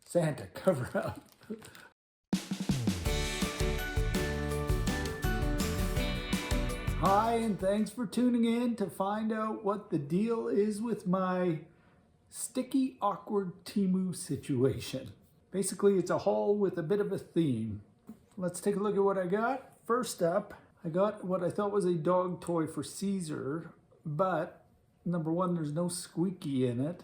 Santa, cover up. Hi, and thanks for tuning in to find out what the deal is with my sticky, awkward Temu situation. Basically, it's a haul with a bit of a theme. Let's take a look at what I got. First up, I got what I thought was a dog toy for Caesar, but number one, there's no squeaky in it.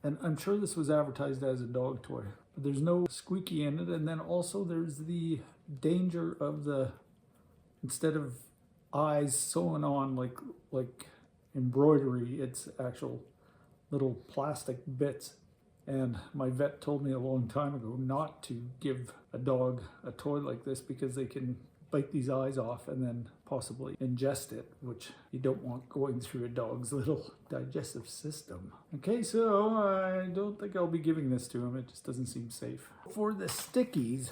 And I'm sure this was advertised as a dog toy, but there's no squeaky in it. And then also there's the danger of the, instead of eyes sewn on like embroidery, it's actual little plastic bits. And my vet told me a long time ago not to give a dog a toy like this because they can bite these eyes off and then possibly ingest it, which you don't want going through a dog's little digestive system. Okay, so I don't think I'll be giving this to him. It just doesn't seem safe. For the stickies,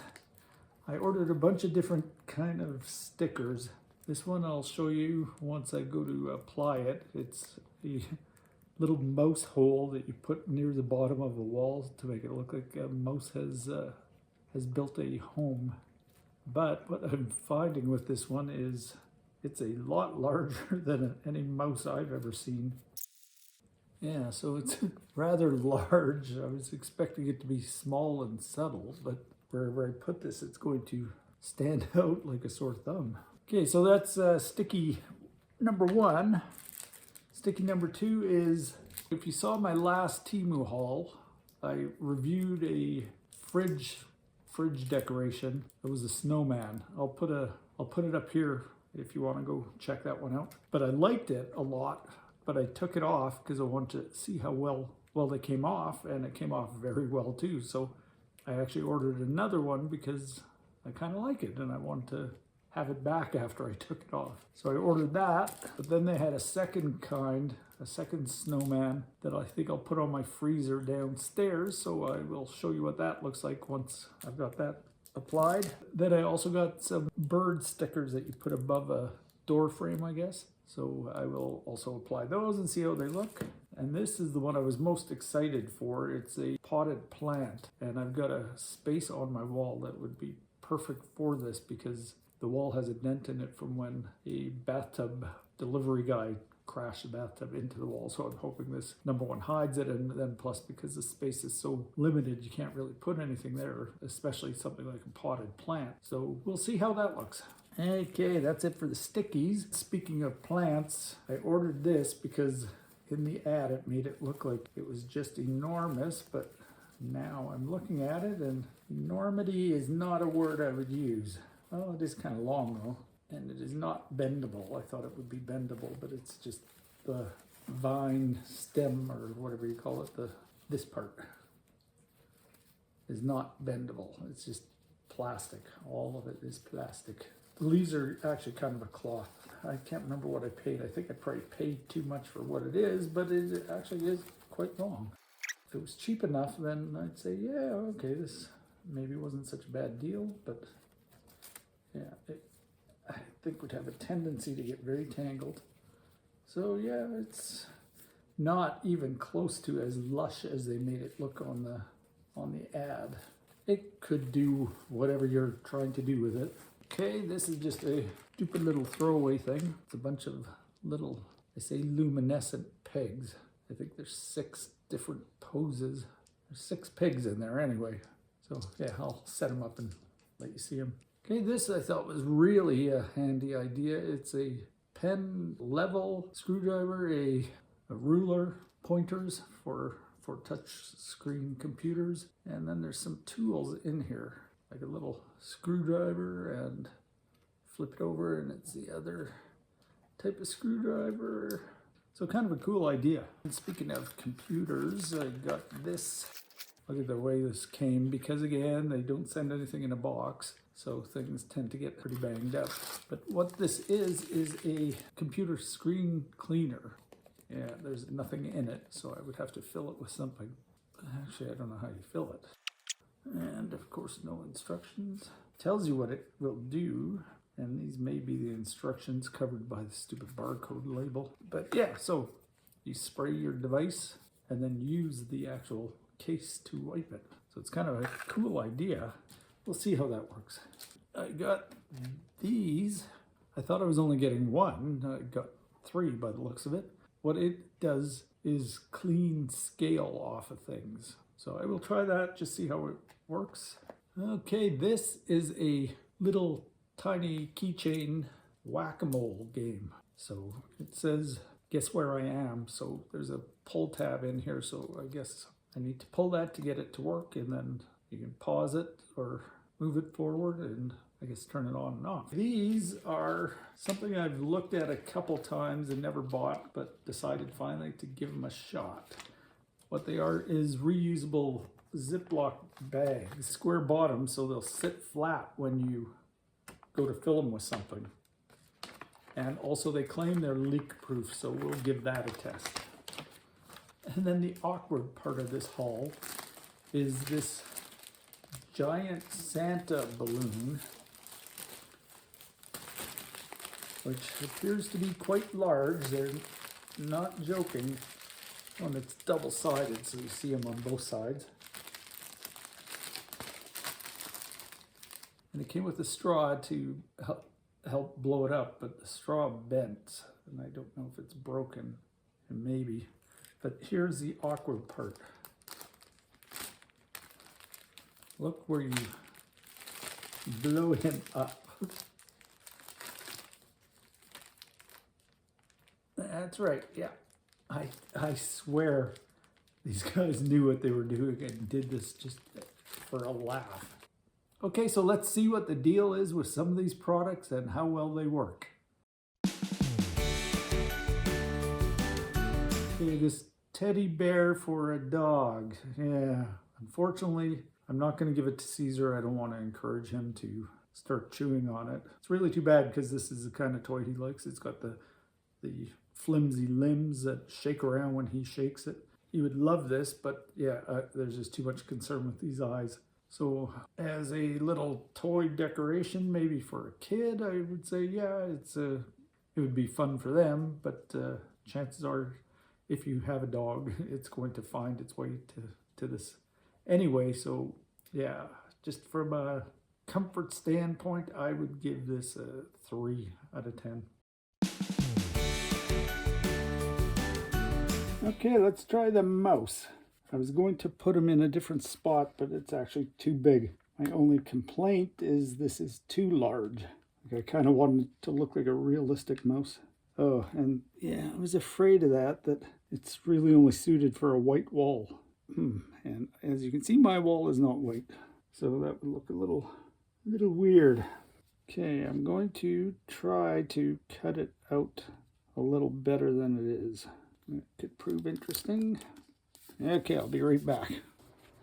I ordered a bunch of different kind of stickers. This one I'll show you once I go to apply it. It's a little mouse hole that you put near the bottom of a wall to make it look like a mouse has built a home. But what I'm finding with this one is it's a lot larger than any mouse I've ever seen. Yeah, so it's rather large. I was expecting it to be small and subtle, but wherever I put this, it's going to stand out like a sore thumb. Okay, so that's sticky number one. Sticky number two is, if you saw my last Temu haul, I reviewed a fridge decoration. It was a snowman. I'll put it up here if you want to go check that one out. But I liked it a lot, but I took it off because I wanted to see how well they came off, and it came off very well too. So I actually ordered another one because I kind of like it and I wanted to have it back after I took it off. So I ordered that, but then they had a second snowman that I think I'll put on my freezer downstairs. So I will show you what that looks like once I've got that applied. Then I also got some bird stickers that you put above a door frame, I guess. So I will also apply those and see how they look. And this is the one I was most excited for. It's a potted plant, and I've got a space on my wall that would be perfect for this because the wall has a dent in it from when a bathtub delivery guy crashed the bathtub into the wall. So I'm hoping this, number one, hides it, and then plus because the space is so limited, you can't really put anything there, especially something like a potted plant. So we'll see how that looks. Okay, that's it for the stickies. Speaking of plants, I ordered this because in the ad it made it look like it was just enormous, but now I'm looking at it and enormity is not a word I would use. Well, it is kind of long though, and it is not bendable. I thought it would be bendable, but it's just the vine stem or whatever you call it, this part is not bendable. It's just plastic. All of it is plastic. The leaves are actually kind of a cloth. I can't remember what I paid. I think I probably paid too much for what it is, but it actually is quite long. If it was cheap enough, then I'd say, yeah, okay, this maybe wasn't such a bad deal, but yeah, I think would have a tendency to get very tangled. So yeah, it's not even close to as lush as they made it look on the ad. It could do whatever you're trying to do with it. Okay, this is just a stupid little throwaway thing. It's a bunch of little, I say luminescent pegs. I think there's 6 different poses. There's 6 pigs in there anyway. So yeah, I'll set them up and let you see them. Okay, this I thought was really a handy idea. It's a pen level screwdriver, a ruler, pointers for touch screen computers, and then there's some tools in here, like a little screwdriver, and flip it over and it's the other type of screwdriver. So kind of a cool idea. And speaking of computers, I got this. Look at the way this came, because again, they don't send anything in a box, so things tend to get pretty banged up. But what this is a computer screen cleaner. Yeah, there's nothing in it, so I would have to fill it with something. Actually, I don't know how you fill it. And of course, no instructions. Tells you what it will do, and these may be the instructions covered by the stupid barcode label. But yeah, so you spray your device, and then use the actual case to wipe it. So it's kind of a cool idea. We'll see how that works. I got these. I thought I was only getting one. I got 3 by the looks of it. What it does is clean scale off of things. So I will try that, just see how it works. Okay, this is a little tiny keychain whack-a-mole game. So it says, guess where I am. So there's a pull tab in here. So I guess I need to pull that to get it to work, and then you can pause it or move it forward and I guess turn it on and off. These are something I've looked at a couple times and never bought, but decided finally to give them a shot. What they are is reusable Ziploc bags, square bottom, so they'll sit flat when you go to fill them with something. And also they claim they're leak proof, so we'll give that a test. And then the awkward part of this haul is this giant Santa balloon, which appears to be quite large. They're not joking. And it's double-sided, so you see them on both sides. And it came with a straw to help blow it up, but the straw bent, and I don't know if it's broken, and maybe. But here's the awkward part. Look where you blow him up. That's right, yeah. I swear these guys knew what they were doing and did this just for a laugh. Okay, so let's see what the deal is with some of these products and how well they work. Okay, this teddy bear for a dog. Yeah, unfortunately, I'm not going to give it to Caesar. I don't want to encourage him to start chewing on it. It's really too bad because this is the kind of toy he likes. It's got the flimsy limbs that shake around when he shakes it. He would love this, but yeah, there's just too much concern with these eyes. So as a little toy decoration, maybe for a kid, I would say, yeah, it would be fun for them, but chances are if you have a dog, it's going to find its way to this anyway. So yeah, just from a comfort standpoint, I would give this a 3 out of 10. Okay, let's try the mouse. I was going to put him in a different spot, but it's actually too big. My only complaint is this is too large. Like I kind of wanted it to look like a realistic mouse. Oh, and yeah, I was afraid of that it's really only suited for a white wall. And as you can see, my wall is not white, so that would look a little weird. Okay, I'm going to try to cut it out a little better than it is. It could prove interesting. Okay, I'll be right back.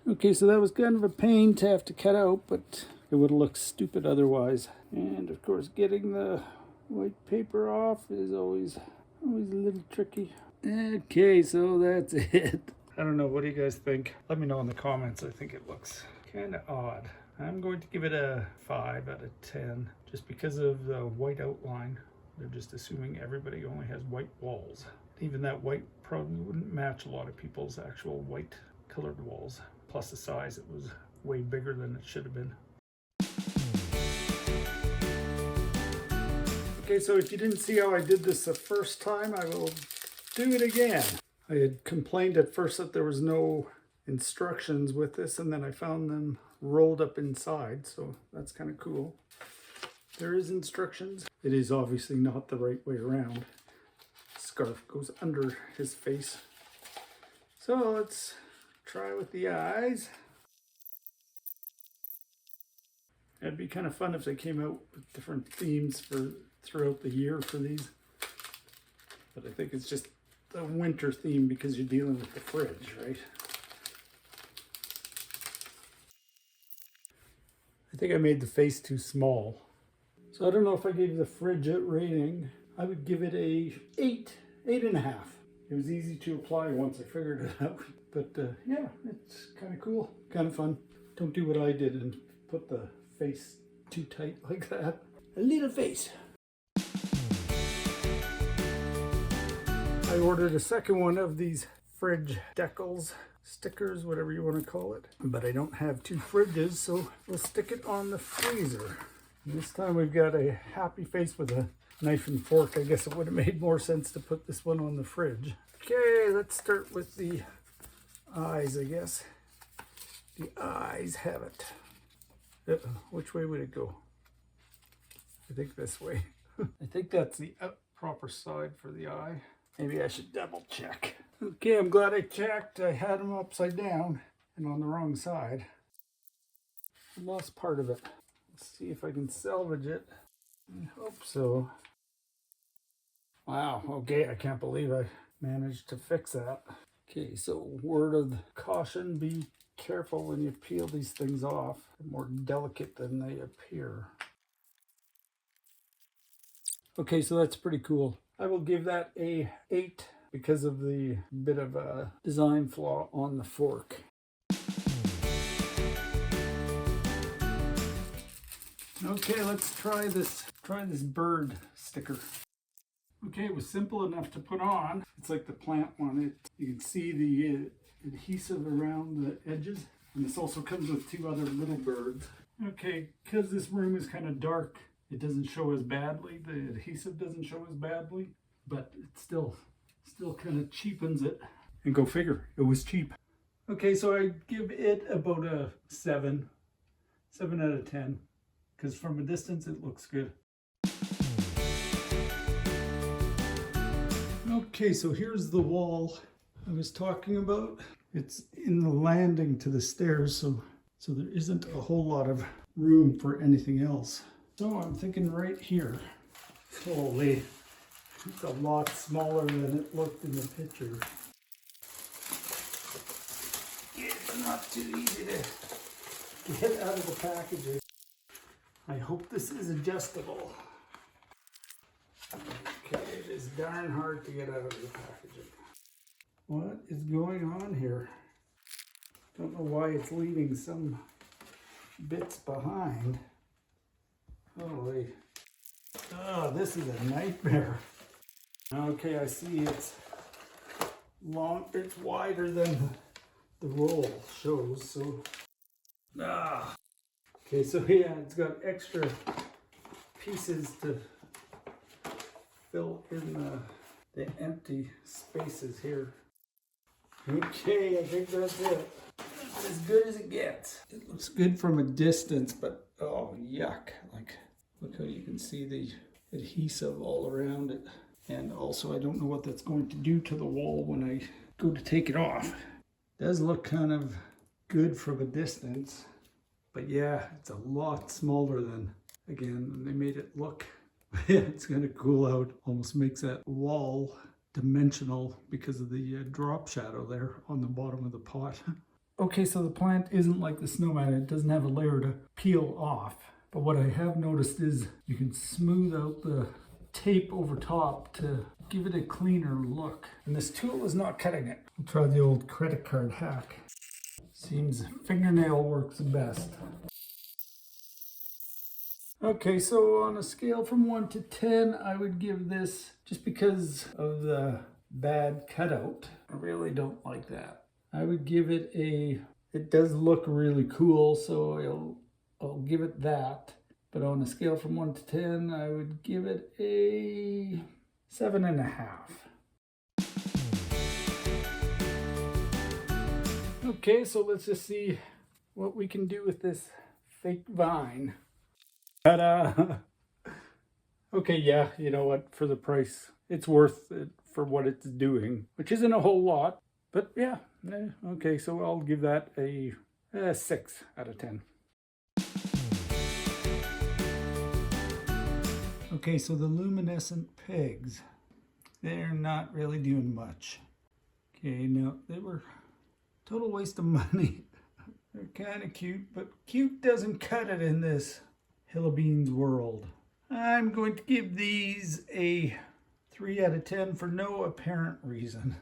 Okay, so that was kind of a pain to have to cut out, but it would look stupid otherwise. And of course, getting the white paper off is always a little tricky. Okay, so that's it. I don't know, what do you guys think? Let me know in the comments. I think it looks kind of odd. I'm going to give it a 5 out of 10, just because of the white outline. They're just assuming everybody only has white walls. Even that white probably wouldn't match a lot of people's actual white colored walls. Plus the size, it was way bigger than it should have been. Okay, so if you didn't see how I did this the first time, I will do it again. I had complained at first that there was no instructions with this, and then I found them rolled up inside, so that's kind of cool. There is instructions. It is obviously not the right way around. Scarf goes under his face. So let's try with the eyes. It'd be kind of fun if they came out with different themes for throughout the year for these. But I think it's just the winter theme because you're dealing with the fridge, right? I think I made the face too small. So I don't know if I gave the fridge a rating. I would give it a 8.5. It was easy to apply once I figured it out. But yeah, it's kind of cool, kind of fun. Don't do what I did and put the face too tight like that. A little face. I ordered a second one of these fridge decals, stickers, whatever you want to call it. But I don't have 2 fridges, so we'll stick it on the freezer. And this time we've got a happy face with a knife and fork. I guess it would have made more sense to put this one on the fridge. Okay, let's start with the eyes, I guess. The eyes have it. Which way would it go? I think this way. I think that's the proper side for the eye. Maybe I should double check. Okay, I'm glad I checked. I had them upside down and on the wrong side. I lost part of it. Let's see if I can salvage it. I hope so. Wow, okay, I can't believe I managed to fix that. Okay, so word of caution, be careful when you peel these things off. They're more delicate than they appear. Okay, so that's pretty cool. I will give that a 8 because of the bit of a design flaw on the fork. Okay, let's try this bird sticker. Okay, it was simple enough to put on. It's like the plant one. You can see the adhesive around the edges. And this also comes with 2 other little birds. Okay, because this room is kind of dark, it doesn't show as badly. The adhesive doesn't show as badly, but it still kind of cheapens it. And go figure, it was cheap. Okay, so I give it about a 7 out of 10, because from a distance it looks good. Okay, so here's the wall I was talking about. It's in the landing to the stairs, so there isn't a whole lot of room for anything else. So I'm thinking right here. Holy, it's a lot smaller than it looked in the picture. It's not too easy to get out of the packaging. I hope this is adjustable. Okay, it is darn hard to get out of the packaging. What is going on here? Don't know why it's leaving some bits behind. Holy. Oh, this is a nightmare. Okay, I see it's wider than the roll shows, so. Okay, so yeah, it's got extra pieces to fill in the empty spaces here. Okay, I think that's it. As good as it gets. It looks good from a distance, but oh, yuck. Like, look how you can see the adhesive all around it. And also, I don't know what that's going to do to the wall when I go to take it off. It does look kind of good from a distance, but yeah, it's a lot smaller than, again, they made it look, it's going to cool out. Almost makes that wall dimensional because of the drop shadow there on the bottom of the pot. Okay, so the plant isn't like the snowman. It doesn't have a layer to peel off. But what I have noticed is you can smooth out the tape over top to give it a cleaner look. And this tool is not cutting it. I'll try the old credit card hack. Seems fingernail works the best. Okay, so on a scale from 1 to 10, I would give this, just because of the bad cutout, I really don't like that. I would give it it does look really cool, so I'll give it that. But on a scale from 1 to 10, I would give it a 7.5. Okay, so let's just see what we can do with this fake vine. Ta-da! Okay, yeah, you know what, for the price, it's worth it for what it's doing, which isn't a whole lot, but yeah, okay, so I'll give that a 6 out of 10. Okay, so the luminescent pegs, they're not really doing much. Okay, no, they were total waste of money. They're kind of cute, but cute doesn't cut it in this Hillbeans world. I'm going to give these a 3 out of 10 for no apparent reason.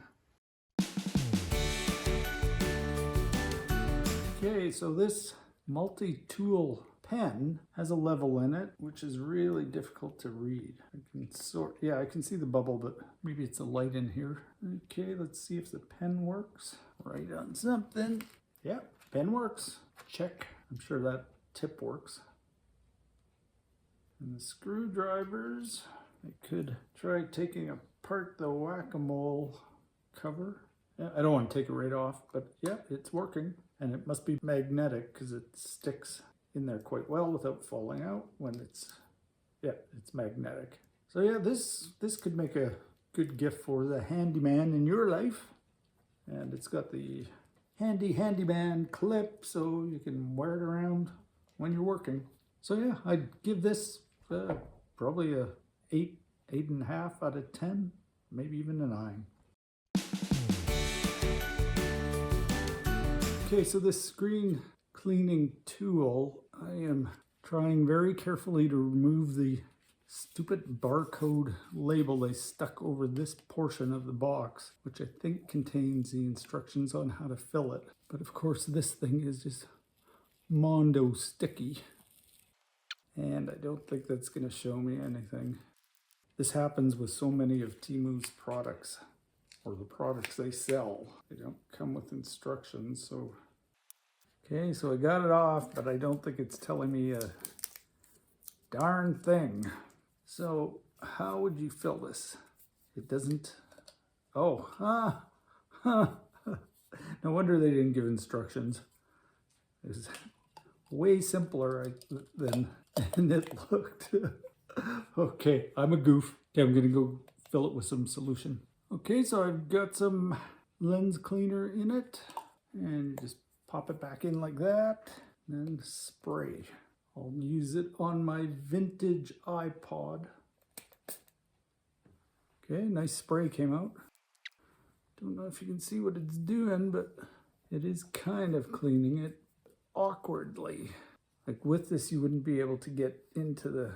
Okay, so this multi-tool pen has a level in it, which is really difficult to read. I can see the bubble, but maybe it's a light in here. Okay, let's see if the pen works. Write on something. Yeah, pen works. Check. I'm sure that tip works. And the screwdrivers, I could try taking apart the whack-a-mole cover. Yeah, I don't want to take it right off, but yeah, it's working. And it must be magnetic because it sticks in there quite well without falling out when it's magnetic. So yeah, this could make a good gift for the handyman in your life. And it's got the handyman clip so you can wear it around when you're working. So yeah, I'd give this probably a 8.5 out of 10, maybe even a 9. Okay, so this screen cleaning tool, I am trying very carefully to remove the stupid barcode label they stuck over this portion of the box, which I think contains the instructions on how to fill it. But of course this thing is just mondo sticky, and I don't think that's going to show me anything. This happens with so many of Temu's products, or the products they sell. They don't come with instructions, so... Okay, so I got it off, but I don't think it's telling me a darn thing. So how would you fill this? It doesn't... No wonder they didn't give instructions. It's way simpler than it looked. Okay, I'm a goof. Okay, I'm gonna go fill it with some solution. Okay, so I've got some lens cleaner in it, and you just pop it back in like that, and then spray. I'll use it on my vintage iPod. Okay, nice spray came out. Don't know if you can see what it's doing, but it is kind of cleaning it awkwardly. Like with this, you wouldn't be able to get into the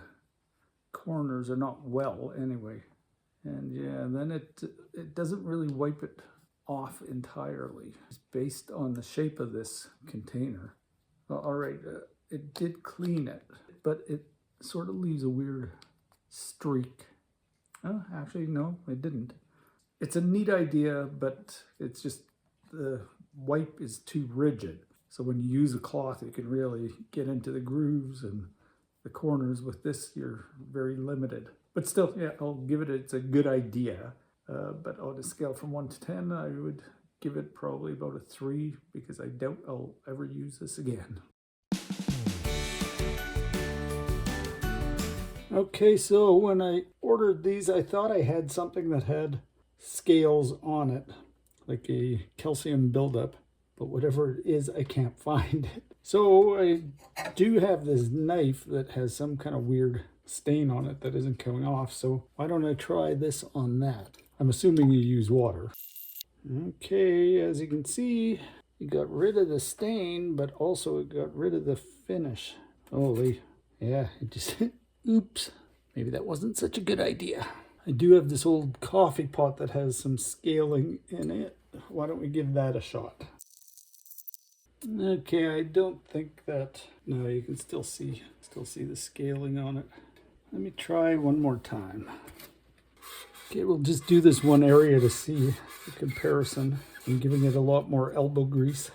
corners, or not well anyway. And yeah, then it doesn't really wipe it off entirely. It's based on the shape of this container. All right, it did clean it, but it sort of leaves a weird streak. Oh, actually, no, it didn't. It's a neat idea, but it's just the wipe is too rigid. So when you use a cloth, you can really get into the grooves and the corners. With this, you're very limited. But still, yeah, I'll give it, it's a good idea. But on a scale from 1 to 10, I would give it probably about a 3, because I doubt I'll ever use this again. Okay, so when I ordered these, I thought I had something that had scales on it, like a calcium buildup, but whatever it is, I can't find it. So I do have this knife that has some kind of weird stain on it that isn't coming off, so why don't I try this on that? I'm assuming you use water. Okay, as you can see, it got rid of the stain, but also it got rid of the finish. Holy, yeah, it just, oops, maybe that wasn't such a good idea. I do have this old coffee pot that has some scaling in it. Why don't we give that a shot? Okay, I don't think that, no, you can still see the scaling on it. Let me try one more time. Okay, we'll just do this one area to see the comparison. I'm giving it a lot more elbow grease.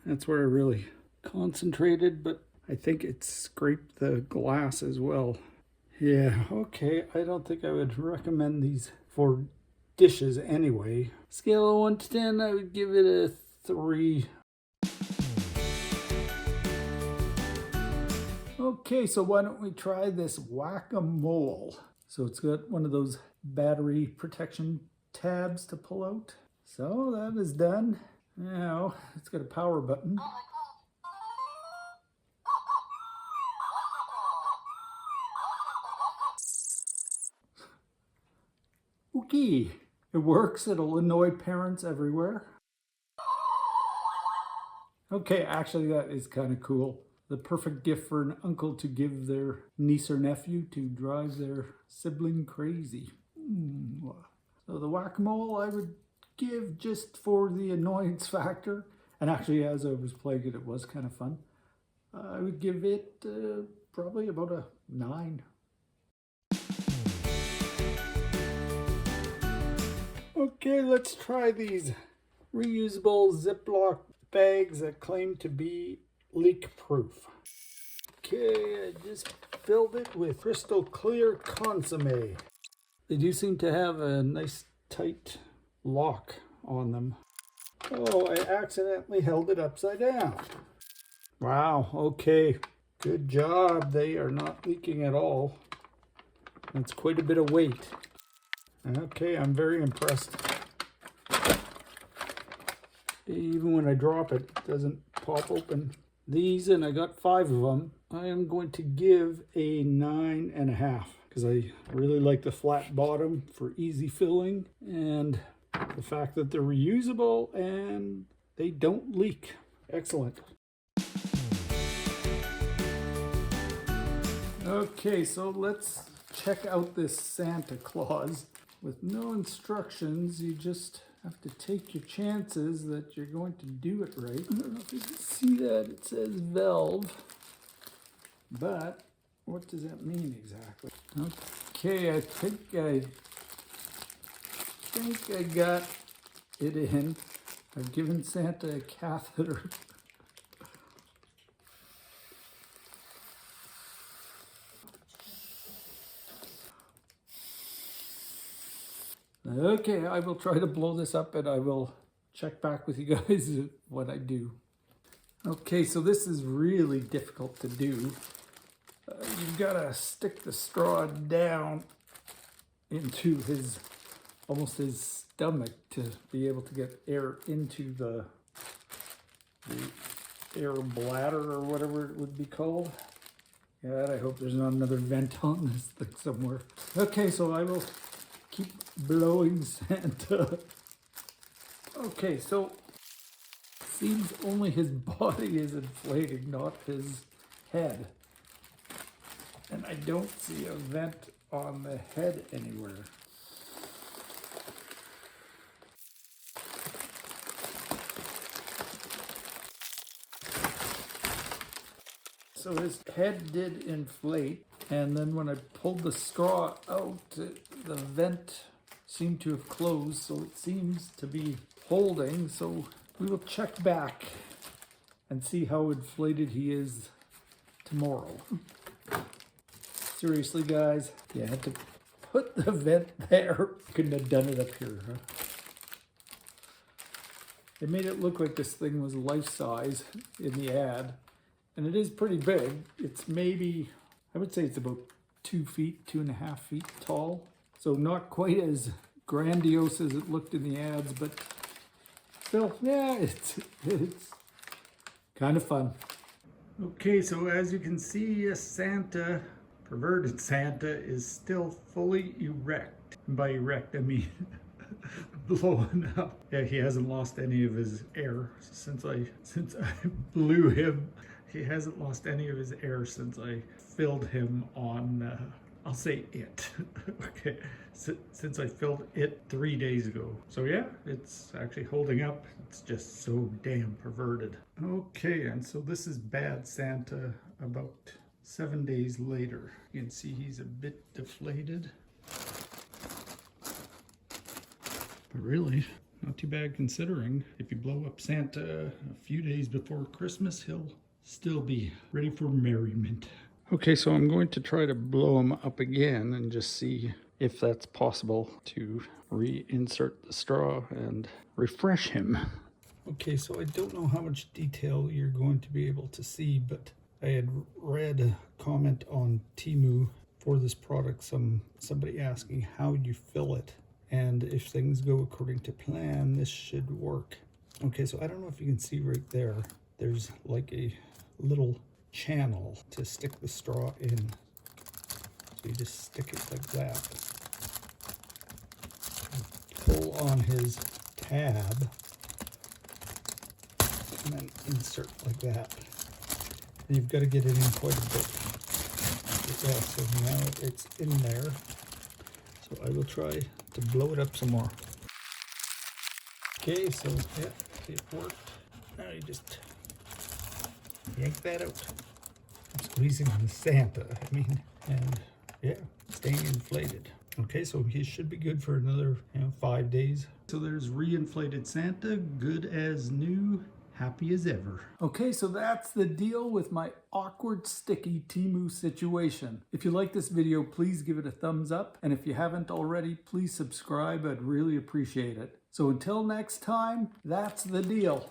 That's where I really concentrated, but I think it scraped the glass as well. Yeah, okay, I don't think I would recommend these for dishes anyway. Scale of 1 to 10, I would give it a 3. Okay, so why don't we try this whack-a-mole? So it's got one of those battery protection tabs to pull out. So that is done. Now it's got a power button. Okay, it works. It'll annoy parents everywhere. Okay, actually that is kind of cool. The perfect gift for an uncle to give their niece or nephew to drive their sibling crazy. So the whack-a-mole I would give just for the annoyance factor. And actually, as I was playing it, it was kind of fun. I would give it probably about a 9. Okay, let's try these reusable Ziploc bags that claim to be leak proof. Okay, I just filled it with crystal clear consomme. They do seem to have a nice tight lock on them. Oh, I accidentally held it upside down. Wow, okay, good job. They are not leaking at all. That's quite a bit of weight. Okay, I'm very impressed. Even when I drop it, it doesn't pop open. These, and I got 5 of them, I am going to give a 9.5 because I really like the flat bottom for easy filling and the fact that they're reusable and they don't leak. Excellent. Okay, so let's check out this Santa Claus. With no instructions, you just have to take your chances that you're going to do it right. I don't know if you can see that. It says valve, but what does that mean exactly? Okay, I think I got it in. I've given Santa a catheter. Okay, I will try to blow this up and I will check back with you guys what I do. Okay, so this is really difficult to do. You've got to stick the straw down into almost his stomach to be able to get air into the air bladder or whatever it would be called. God, I hope there's not another vent on this thing somewhere. Okay, so I will keep blowing Santa. Okay, so it seems only his body is inflating, not his head. And I don't see a vent on the head anywhere. So his head did inflate, and then when I pulled the straw out, the vent seemed to have closed, so it seems to be holding. So we will check back and see how inflated he is tomorrow. Seriously, guys, you had to put the vent there. Couldn't have done it up here, huh? They made it look like this thing was life size in the ad. And it is pretty big. It's maybe, I would say it's about 2 feet, 2.5 feet tall. So not quite as grandiose as it looked in the ads, but still, yeah, it's kind of fun. Okay, so as you can see, Santa, perverted Santa, is still fully erect. And by erect, I mean blowing up. Yeah, he hasn't lost any of his air since I blew him. He hasn't lost any of his air since I filled him on, I'll say it, okay, since I filled it 3 days ago. So yeah, it's actually holding up. It's just so damn perverted. Okay, and so this is Bad Santa about 7 days later. You can see he's a bit deflated. But really, not too bad considering. If you blow up Santa a few days before Christmas, he'll still be ready for merriment. Okay, so I'm going to try to blow him up again and just see if that's possible to reinsert the straw and refresh him. Okay, so I don't know how much detail you're going to be able to see, but I had read a comment on Temu for this product, somebody asking how you fill it, and if things go according to plan, this should work. Okay, so I don't know if you can see right there, there's like a little channel to stick the straw in. So you just stick it like that. Pull on his tab and then insert like that. And you've got to get it in quite a bit. Yeah, so now it's in there. So I will try to blow it up some more. Okay, so yeah, it worked. Now you just yank that out. I'm squeezing the Santa, and yeah, staying inflated. Okay, so he should be good for another 5 days. So there's reinflated Santa, good as new, happy as ever. Okay, so that's the deal with my awkward sticky Temu situation. If you like this video, please give it a thumbs up. And if you haven't already, please subscribe. I'd really appreciate it. So until next time, that's the deal.